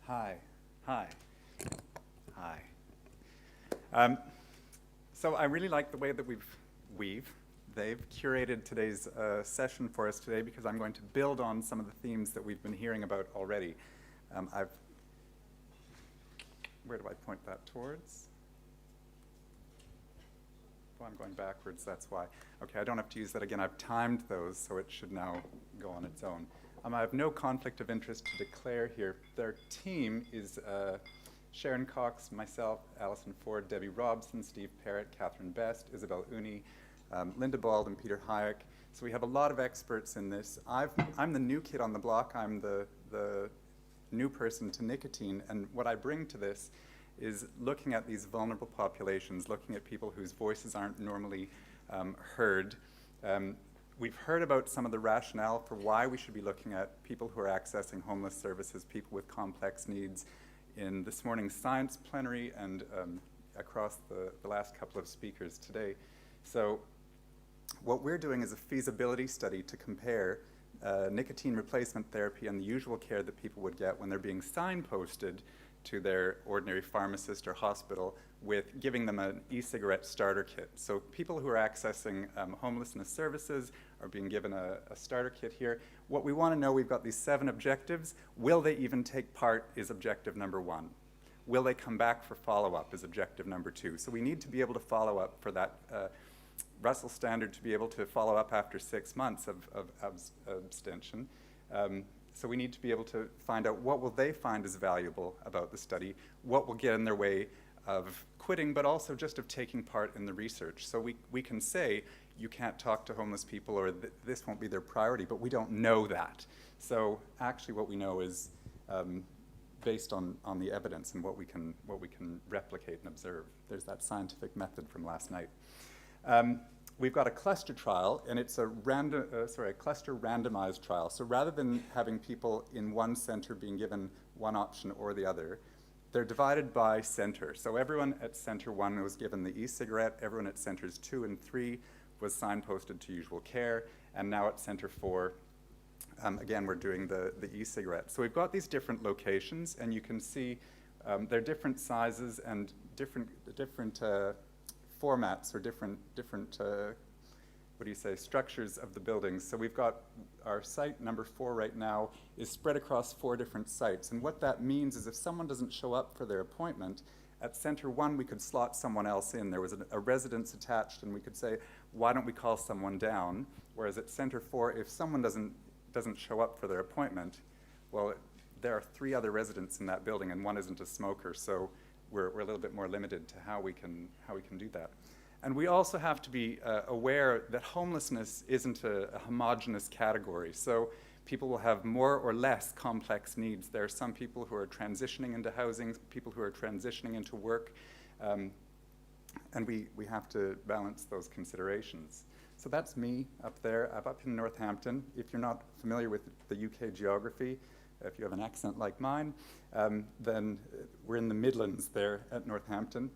Hi. Hi. Hi. So I really like the way that they've curated today's session for us today, because I'm going to build on some of the themes that we've been hearing about already. Where do I point that towards? Oh, I'm going backwards, that's why. Okay, I don't have to use that again. I've timed those, so it should now go on its own. I have no conflict of interest to declare here. Their team is Sharon Cox, myself, Alison Ford, Debbie Robson, Steve Parrott, Catherine Best, Isabel Uni, Linda Bald, and Peter Hayek. So we have a lot of experts in this. I'm the new kid on the block. I'm the new person to nicotine, and what I bring to this is looking at these vulnerable populations, looking at people whose voices aren't normally heard. We've heard about some of the rationale for why we should be looking at people who are accessing homeless services, people with complex needs, in this morning's science plenary and across the last couple of speakers today. So what we're doing is a feasibility study to compare nicotine replacement therapy and the usual care that people would get when they're being signposted to their ordinary pharmacist or hospital, with giving them an e-cigarette starter kit. So people who are accessing homelessness services are being given a starter kit here. What we want to know, we've got these 7 objectives. Will they even take part is objective number 1. Will they come back for follow-up is objective number 2. So we need to be able to follow up for that Russell standard, to be able to follow up after 6 months of abstention. So we need to be able to find out what will they find is valuable about the study, what will get in their way of quitting, but also just of taking part in the research. So we can say, you can't talk to homeless people, or this won't be their priority, but we don't know that. So actually what we know is based on the evidence and what we can replicate and observe. There's that scientific method from last night. We've got a cluster trial, and it's a cluster randomized trial. So rather than having people in one center being given one option or the other, they're divided by center. So everyone at center 1 was given the e-cigarette, everyone at centers 2 and 3 was signposted to usual care, and now at center 4, again, we're doing the e-cigarette. So we've got these different locations, and you can see they're different sizes and different formats, or different structures of the buildings. So we've got our site number 4 right now is spread across 4 different sites. And what that means is if someone doesn't show up for their appointment, at center 1 we could slot someone else in. There was a residence attached, and we could say, why don't we call someone down? Whereas at center 4, if someone doesn't show up for their appointment, well, there are 3 other residents in that building, and one isn't a smoker. So we're a little bit more limited to how we can do that. And we also have to be aware that homelessness isn't a homogeneous category. So people will have more or less complex needs. There are some people who are transitioning into housing, people who are transitioning into work, and we have to balance those considerations. So that's me up there. I'm up in Northampton. If you're not familiar with the UK geography, if you have an accent like mine, then we're in the Midlands there at Northampton.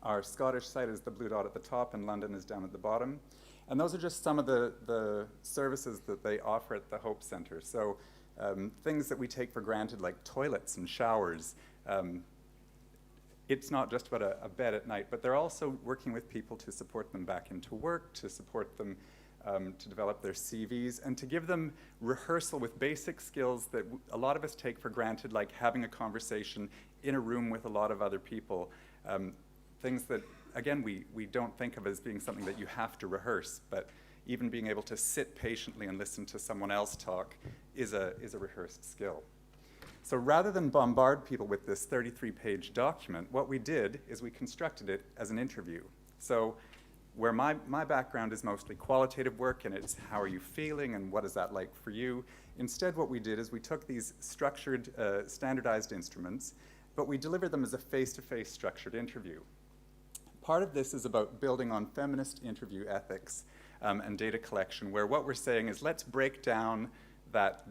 Our Scottish site is the blue dot at the top, and London is down at the bottom. And those are just some of the services that they offer at the Hope Centre. So things that we take for granted, like toilets and showers. It's not just about a bed at night, but they're also working with people to support them back into work, to support them to develop their CVs, and to give them rehearsal with basic skills that a lot of us take for granted, like having a conversation in a room with a lot of other people. Things that, again, we don't think of as being something that you have to rehearse, but even being able to sit patiently and listen to someone else talk is a rehearsed skill. So rather than bombard people with this 33-page document, what we did is we constructed it as an interview. So where my background is mostly qualitative work, and it's how are you feeling and what is that like for you, instead what we did is we took these structured, standardized instruments, but we delivered them as a face-to-face structured interview. Part of this is about building on feminist interview ethics and data collection, where what we're saying is, let's break down that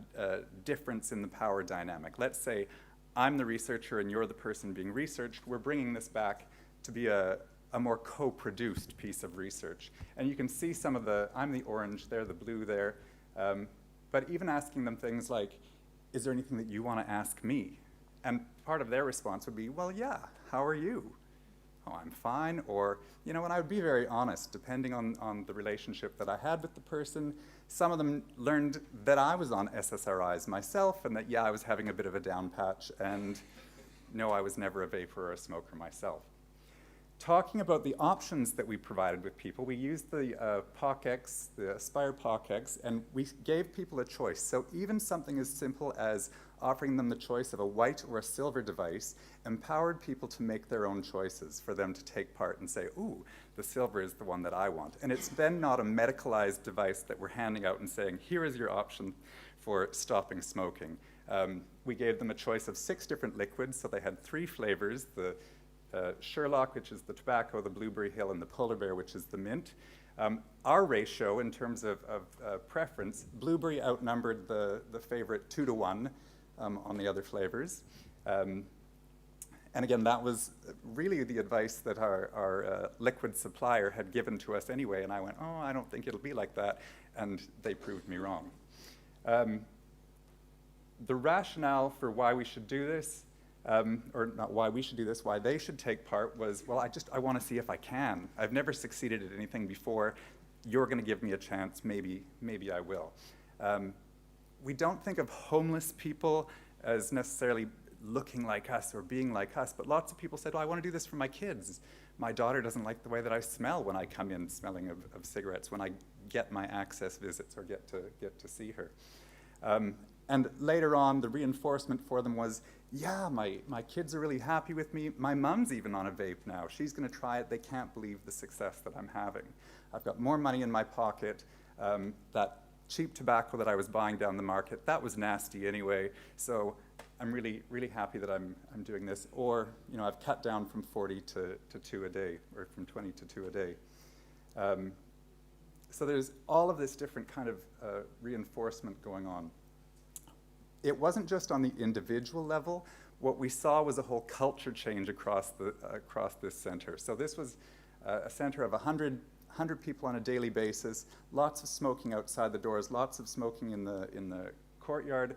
difference in the power dynamic. Let's say I'm the researcher and you're the person being researched. We're bringing this back to be a more co-produced piece of research. And you can see some of I'm the orange there, the blue there. But even asking them things like, is there anything that you want to ask me? And part of their response would be, well, yeah, how are you? Oh, I'm fine. Or, you know, and I would be very honest, depending on the relationship that I had with the person. Some of them learned that I was on SSRIs myself and that, yeah, I was having a bit of a down patch, and no, I was never a vapor or a smoker myself. Talking about the options that we provided with people, we used the POC-X, the Aspire POC-X, and we gave people a choice. So even something as simple as offering them the choice of a white or a silver device empowered people to make their own choices, for them to take part and say, ooh, the silver is the one that I want. And it's then not a medicalized device that we're handing out and saying, here is your option for stopping smoking. We gave them a choice of 6 different liquids, so they had 3 flavors, the Sherlock, which is the tobacco, the Blueberry Hill, and the Polar Bear, which is the mint. Our ratio in terms of preference, Blueberry outnumbered the favorite 2 to 1 on the other flavors. And again, that was really the advice that our liquid supplier had given to us anyway, and I went, oh, I don't think it'll be like that, and they proved me wrong. The rationale for why we should do this, or not why we should do this, why they should take part was, well, I want to see if I can. I've never succeeded at anything before. You're going to give me a chance. Maybe I will. We don't think of homeless people as necessarily looking like us or being like us, but lots of people said, oh, I want to do this for my kids. My daughter doesn't like the way that I smell when I come in smelling of cigarettes, when I get my access visits or get to see her. And later on, the reinforcement for them was, yeah, my kids are really happy with me. My mom's even on a vape now. She's going to try it. They can't believe the success that I'm having. I've got more money in my pocket. That cheap tobacco that I was buying down the market, that was nasty anyway. So I'm really, really happy that I'm doing this. Or, you know, I've cut down from 40 to 2 a day, or from 20 to 2 a day. So there's all of this different kind of reinforcement going on. It wasn't just on the individual level. What we saw was a whole culture change across this center. So this was a center of 100 people on a daily basis, lots of smoking outside the doors, lots of smoking in the courtyard,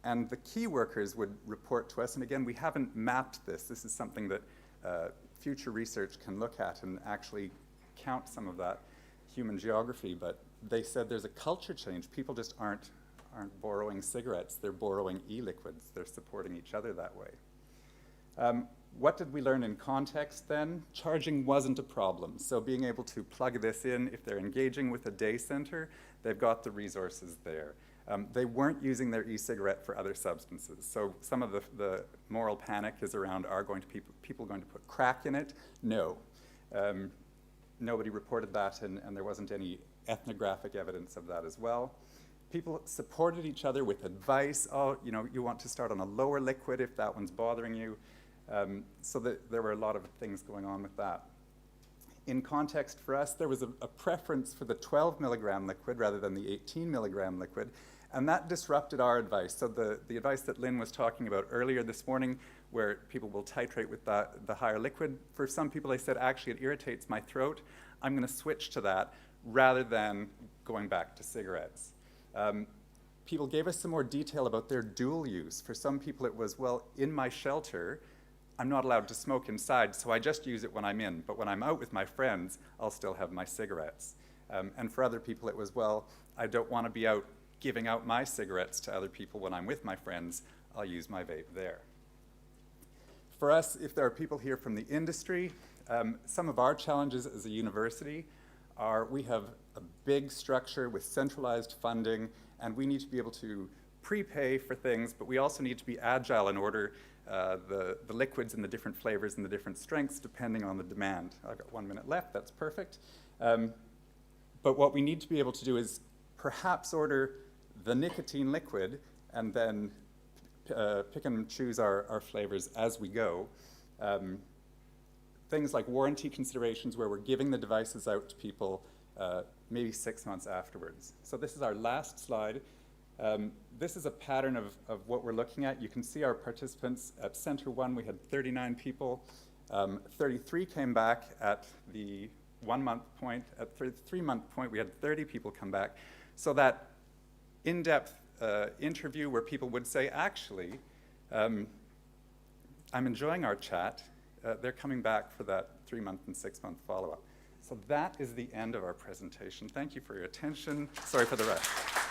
and the key workers would report to us. And again, we haven't mapped this. This is something that future research can look at and actually count some of that human geography. But they said there's a culture change. People just aren't borrowing cigarettes, they're borrowing e-liquids. They're supporting each other that way. What did we learn in context then? Charging wasn't a problem. So being able to plug this in, if they're engaging with a day center, they've got the resources there. They weren't using their e-cigarette for other substances. So some of the moral panic is around, are people going to put crack in it? No. Nobody reported that, and there wasn't any ethnographic evidence of that as well. People supported each other with advice. Oh, you know, you want to start on a lower liquid if that one's bothering you. So there were a lot of things going on with that. In context for us, there was a preference for the 12 milligram liquid rather than the 18 milligram liquid, and that disrupted our advice. So the advice that Lynn was talking about earlier this morning, where people will titrate with the higher liquid, for some people they said, actually it irritates my throat, I'm going to switch to that rather than going back to cigarettes. People gave us some more detail about their dual use. For some people it was, well, in my shelter, I'm not allowed to smoke inside, so I just use it when I'm in. But when I'm out with my friends, I'll still have my cigarettes. And for other people it was, well, I don't want to be out giving out my cigarettes to other people when I'm with my friends. I'll use my vape there. For us, if there are people here from the industry, some of our challenges as a university are we have a big structure with centralized funding, and we need to be able to prepay for things, but we also need to be agile and order the liquids and the different flavors and the different strengths depending on the demand. I've got 1 minute left, that's perfect. But what we need to be able to do is perhaps order the nicotine liquid and then pick and choose our flavors as we go. Things like warranty considerations where we're giving the devices out to people maybe 6 months afterwards. So this is our last slide. This is a pattern of what we're looking at. You can see our participants at Center 1, we had 39 people. 33 came back at the 1 month point. At the 3 month point, we had 30 people come back. So that in-depth interview where people would say, actually, I'm enjoying our chat. They're coming back for that 3-month and 6-month follow-up. So that is the end of our presentation. Thank you for your attention. Sorry for the rush.